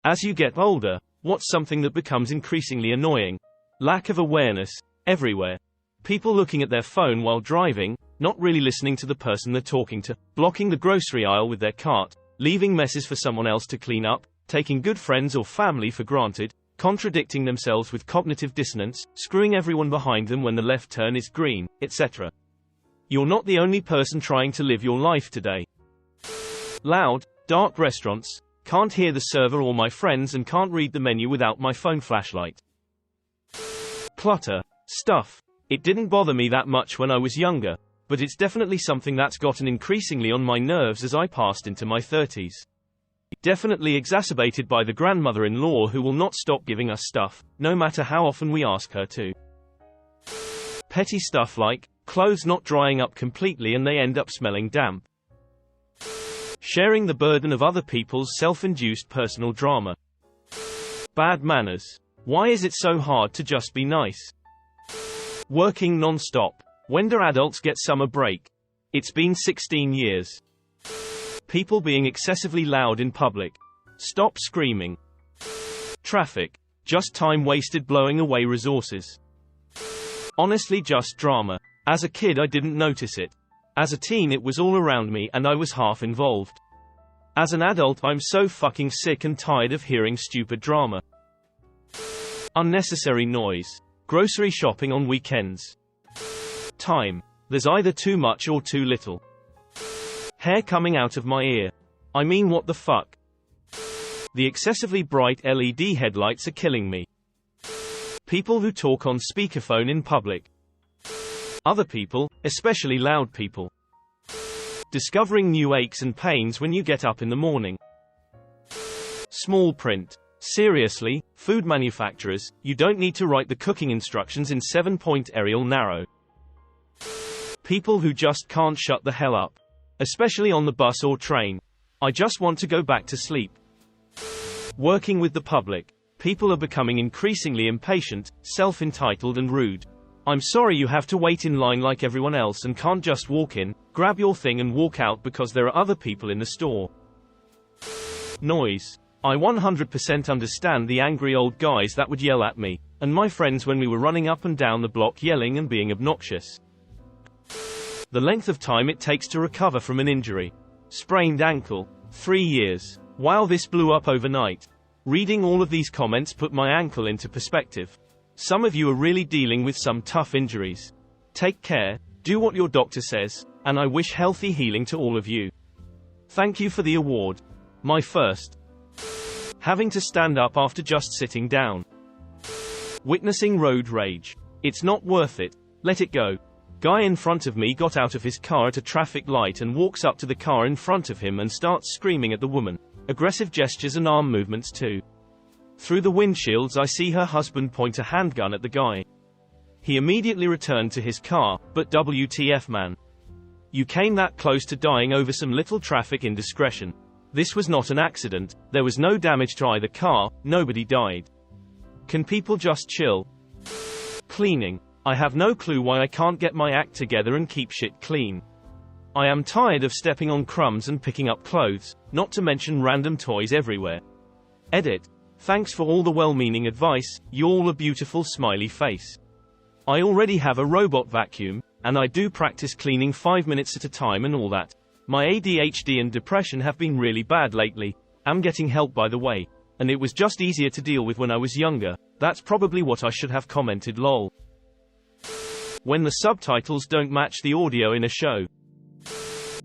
As you get older, what's something that becomes increasingly annoying? Lack of awareness. Everywhere. People looking at their phone while driving, not really listening to the person they're talking to, blocking the grocery aisle with their cart, leaving messes for someone else to clean up, taking good friends or family for granted, contradicting themselves with cognitive dissonance, screwing everyone behind them when the left turn is green, etc. You're not the only person trying to live your life today. Loud, dark restaurants, can't hear the server or my friends and can't read the menu without my phone flashlight. Clutter. Stuff. It didn't bother me that much when I was younger, but it's definitely something that's gotten increasingly on my nerves as I passed into my 30s. Definitely exacerbated by the grandmother-in-law who will not stop giving us stuff, no matter how often we ask her to. Petty stuff like clothes not drying up completely and they end up smelling damp. Sharing the burden of other people's self-induced personal drama. Bad manners. Why is it so hard to just be nice? Working non-stop. When do adults get summer break? It's been 16 years. People being excessively loud in public. Stop screaming. Traffic. Just time wasted blowing away resources. Honestly, just drama. As a kid I didn't notice it. As a teen it was all around me and I was half involved. As an adult I'm so fucking sick and tired of hearing stupid drama. Unnecessary noise. Grocery shopping on weekends. Time. There's either too much or too little. Hair coming out of my ear. I mean, what the fuck? The excessively bright LED headlights are killing me. People who talk on speakerphone in public. Other people, especially loud people. Discovering new aches and pains when you get up in the morning. Small print. Seriously, food manufacturers, you don't need to write the cooking instructions in 7-point Arial narrow. People who just can't shut the hell up. Especially on the bus or train. I just want to go back to sleep. Working with the public. People are becoming increasingly impatient, self-entitled and rude. I'm sorry you have to wait in line like everyone else and can't just walk in, grab your thing and walk out because there are other people in the store. Noise. I 100% understand the angry old guys that would yell at me, and my friends when we were running up and down the block yelling and being obnoxious. The length of time it takes to recover from an injury. Sprained ankle. 3 years. Wow, this blew up overnight. Reading all of these comments put my ankle into perspective. Some of you are really dealing with some tough injuries. Take care, do what your doctor says, and I wish healthy healing to all of you. Thank you for the award. My first. Having to stand up after just sitting down. Witnessing road rage. It's not worth it. Let it go. Guy in front of me got out of his car at a traffic light and walks up to the car in front of him and starts screaming at the woman. Aggressive gestures and arm movements too. Through the windshields I see her husband point a handgun at the guy. He immediately returned to his car, but WTF man. You came that close to dying over some little traffic indiscretion. This was not an accident, there was no damage to either car, nobody died. Can people just chill? Cleaning. I have no clue why I can't get my act together and keep shit clean. I am tired of stepping on crumbs and picking up clothes, not to mention random toys everywhere. Edit. Thanks for all the well-meaning advice, you're all a beautiful smiley face. I already have a robot vacuum, and I do practice cleaning 5 minutes at a time and all that. My ADHD and depression have been really bad lately. I'm getting help by the way. And it was just easier to deal with when I was younger. That's probably what I should have commented lol. When the subtitles don't match the audio in a show.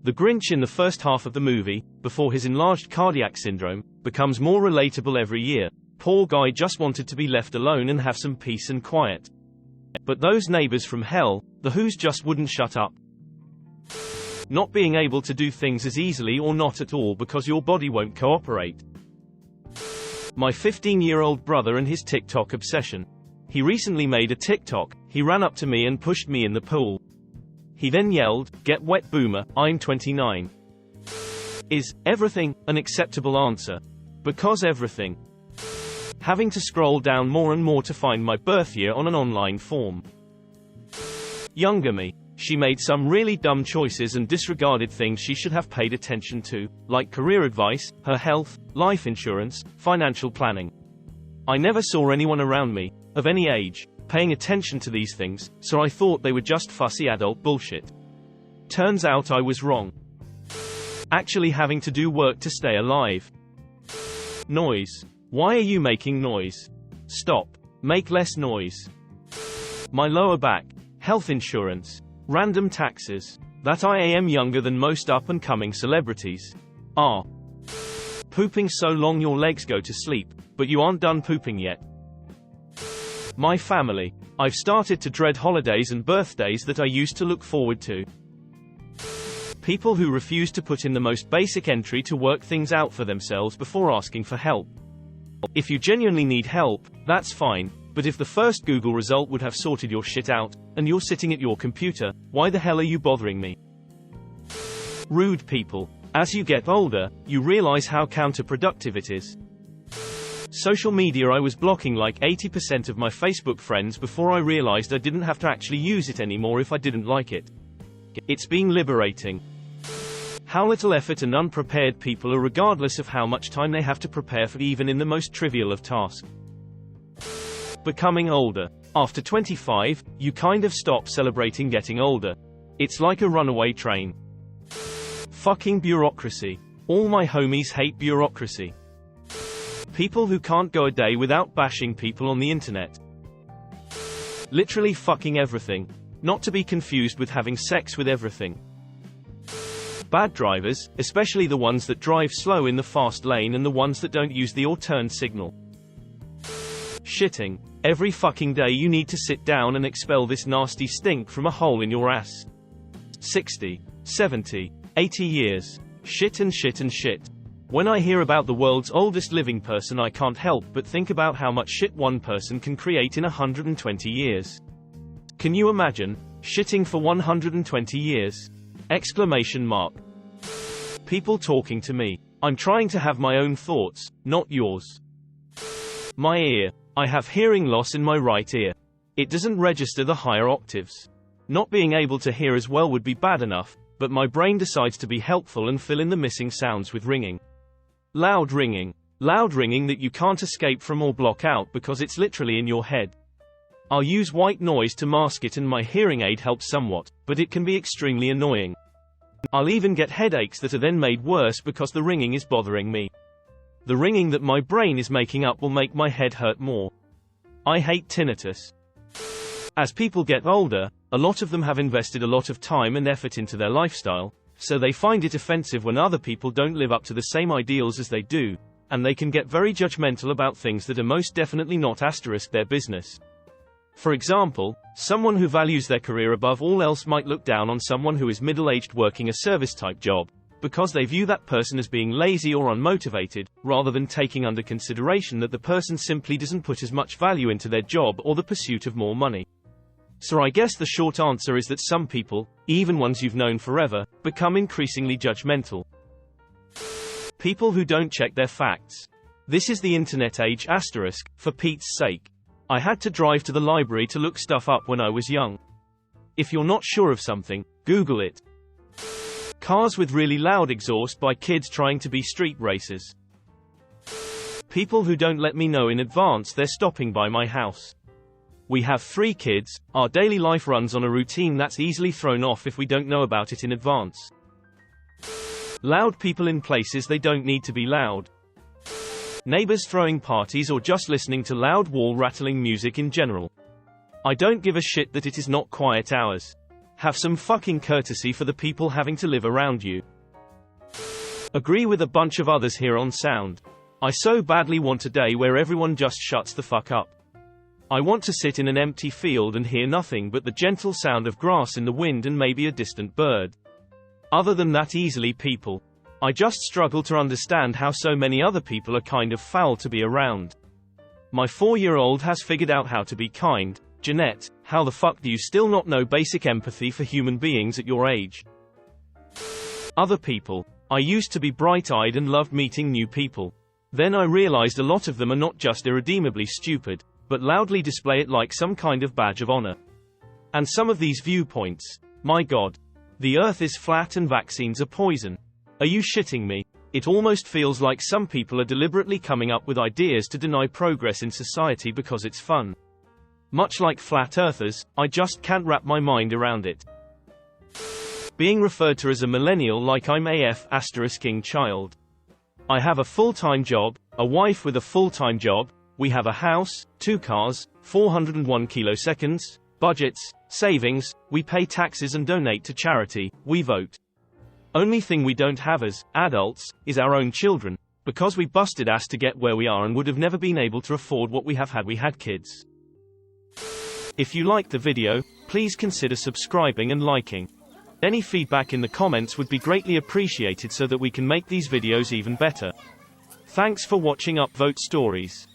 The Grinch in the first half of the movie, before his enlarged cardiac syndrome, becomes more relatable every year. Poor guy just wanted to be left alone and have some peace and quiet. But those neighbors from hell, the Who's just wouldn't shut up. Not being able to do things as easily or not at all because your body won't cooperate. My 15-year-old brother and his TikTok obsession. He recently made a TikTok. He ran up to me and pushed me in the pool. He then yelled, "Get wet boomer, I'm 29. Is everything an acceptable answer? Because everything. Having to scroll down more and more to find my birth year on an online form. Younger me. She made some really dumb choices and disregarded things she should have paid attention to, like career advice, her health, life insurance, financial planning. I never saw anyone around me, of any age, paying attention to these things, so I thought they were just fussy adult bullshit. Turns out I was wrong. Actually having to do work to stay alive. Noise. Why are you making noise? Stop. Make less noise. My lower back. Health insurance. Random taxes. That I am younger than most up-and-coming celebrities. Pooping so long your legs go to sleep, but you aren't done pooping yet. My family. I've started to dread holidays and birthdays that I used to look forward to. People who refuse to put in the most basic entry to work things out for themselves before asking for help. If you genuinely need help, that's fine, but if the first Google result would have sorted your shit out, and you're sitting at your computer, why the hell are you bothering me? Rude people. As you get older, you realize how counterproductive it is. Social media. I was blocking like 80% of my Facebook friends before I realized I didn't have to actually use it anymore if I didn't like it. It's been liberating. How little effort and unprepared people are regardless of how much time they have to prepare for even in the most trivial of tasks. Becoming older. After 25, you kind of stop celebrating getting older. It's like a runaway train. Fucking bureaucracy. All my homies hate bureaucracy. People who can't go a day without bashing people on the internet. Literally fucking everything. Not to be confused with having sex with everything. Bad drivers, especially the ones that drive slow in the fast lane and the ones that don't use the or turn signal. Shitting. Every fucking day you need to sit down and expel this nasty stink from a hole in your ass. 60, 70, 80 years. Shit and shit and shit. When I hear about the world's oldest living person, I can't help but think about how much shit one person can create in 120 years. Can you imagine? Shitting for 120 years? Exclamation mark. People talking to me. I'm trying to have my own thoughts, not yours. My ear. I have hearing loss in my right ear. It doesn't register the higher octaves. Not being able to hear as well would be bad enough, but my brain decides to be helpful and fill in the missing sounds with ringing. Loud ringing. Loud ringing that you can't escape from or block out because it's literally in your head. I'll use white noise to mask it and my hearing aid helps somewhat, but it can be extremely annoying. I'll even get headaches that are then made worse because the ringing is bothering me. The ringing that my brain is making up will make my head hurt more. I hate tinnitus. As people get older, a lot of them have invested a lot of time and effort into their lifestyle, so they find it offensive when other people don't live up to the same ideals as they do, and they can get very judgmental about things that are most definitely not their business. For example, someone who values their career above all else might look down on someone who is middle-aged working a service-type job, because they view that person as being lazy or unmotivated, rather than taking under consideration that the person simply doesn't put as much value into their job or the pursuit of more money. So I guess the short answer is that some people, even ones you've known forever, become increasingly judgmental. People who don't check their facts. This is the internet age asterisk, for Pete's sake. I had to drive to the library to look stuff up when I was young. If you're not sure of something, Google it. Cars with really loud exhaust by kids trying to be street racers. People who don't let me know in advance they're stopping by my house. We have 3 kids, our daily life runs on a routine that's easily thrown off if we don't know about it in advance. Loud people in places they don't need to be loud. Neighbors throwing parties or just listening to loud wall-rattling music in general. I don't give a shit that it is not quiet hours. Have some fucking courtesy for the people having to live around you. Agree with a bunch of others here on sound. I so badly want a day where everyone just shuts the fuck up. I want to sit in an empty field and hear nothing but the gentle sound of grass in the wind and maybe a distant bird. Other than that, easily people. I just struggle to understand how so many other people are kind of foul to be around. My 4-year-old has figured out how to be kind. Jeanette, how the fuck do you still not know basic empathy for human beings at your age? Other people. I used to be bright-eyed and loved meeting new people. Then I realized a lot of them are not just irredeemably stupid, but loudly display it like some kind of badge of honor. And some of these viewpoints. My God. The earth is flat and vaccines are poison. Are you shitting me? It almost feels like some people are deliberately coming up with ideas to deny progress in society because it's fun. Much like flat earthers, I just can't wrap my mind around it. Being referred to as a millennial like I'm *ing child. I have a full-time job, a wife with a full-time job, we have a house, 2 cars, 401 kiloseconds, budgets, savings, we pay taxes and donate to charity, we vote. Only thing we don't have as adults is our own children, because we busted ass to get where we are and would have never been able to afford what we have had we had kids. If you liked the video, please consider subscribing and liking. Any feedback in the comments would be greatly appreciated so that we can make these videos even better. Thanks for watching Upvote Stories.